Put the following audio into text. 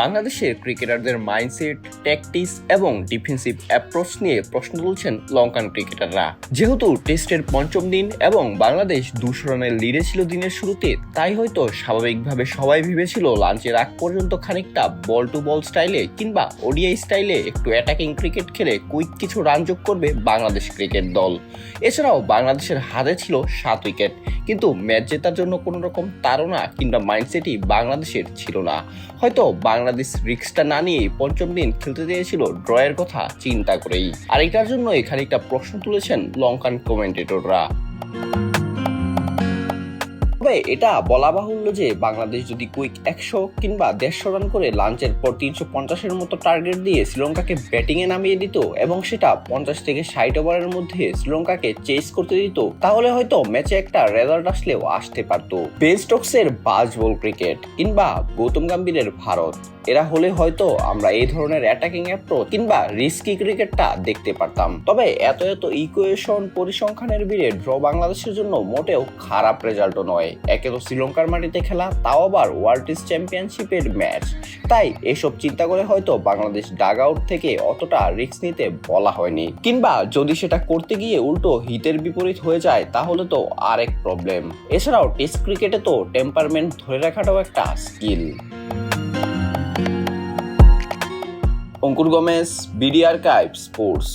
বাংলাদেশের ক্রিকেটারদের mindset, tactics এবং ডিফেন্সিভ অ্যাপ্রোচ নিয়ে প্রশ্ন তুলছেন লঙ্কান ক্রিকেটাররা। যেহেতু টেস্টের পঞ্চম দিন এবং বাংলাদেশ 200 রানের লিডে ছিল দিনের শুরুতে, তাই হয়তো স্বাভাবিকভাবে সবাই ভেবেছিল লাঞ্চের আগ পর্যন্ত খানিকটা বল টু বল স্টাইলে কিংবা ওডিআই স্টাইলে একটু অ্যাটাকিং ক্রিকেট খেলে কুইক কিছু রান যোগ করবে বাংলাদেশ ক্রিকেট দল। এছাড়াও বাংলাদেশের হাতে ছিল 7 উইকেট, কিন্তু ম্যাচ জেতার জন্য কোনো রকম তাড়না কিংবা মাইন্ডসেটই বাংলাদেশের ছিল না। হয়তো বাংলাদেশ রিস্কটা না নিয়ে পঞ্চম দিন খেলতে চেয়েছিল ড্রয়ের কথা চিন্তা করেই। আর এটার জন্য খানিকটা প্রশ্ন তুলেছেন লঙ্কান কমেন্টেটররা। তবে এটা বলা বাহুল্য যে বাংলাদেশ যদি কুইক 100 কিংবা 150 রান করে লাঞ্চের পর 350-এর মতো টার্গেট দিয়ে শ্রীলঙ্কাকে ব্যাটিংয়ে নামিয়ে দিত এবং সেটা 50 থেকে 60 ওভারের মধ্যে শ্রীলঙ্কাকে চেস করতে দিত, তাহলে হয়তো ম্যাচে একটা রেজাল্ট আসলেও আসতে পারত। বেন স্টোকসের বাজ বল ক্রিকেট কিংবা গৌতম গম্ভীরের ভারত, এরা হলে হয়তো আমরা এই ধরনের অ্যাটাকিং অ্যাপ্রোচ কিংবা রিস্কি ক্রিকেটটা দেখতে পারতাম। তবে এত ইকুয়েশন পরিসংখ্যানের ভিড়ে ড্র বাংলাদেশের জন্য মোটেও খারাপ রেজাল্টও নয়। একে তো শ্রীলঙ্কার মাটিতে খেলা, তাও আবার ওয়ার্ল্ড টেস্ট চ্যাম্পিয়নশিপের ম্যাচ, তাই এসব চিন্তা করে হয়তো বাংলাদেশ ডাগ আউট থেকে অতটা রিস্ক নিতে বলা হয়নি। কিংবা যদি সেটা করতে গিয়ে উল্টো হিতের বিপরীত হয়ে যায় তাহলে তো আরেক প্রবলেম। এছাড়াও টেস্ট ক্রিকেটে তো টেম্পারমেন্ট ধরে রাখাটাও একটা স্কিল। অঙ্কুর গোমেজ, বিডি আর্কাইভ স্পোর্টস।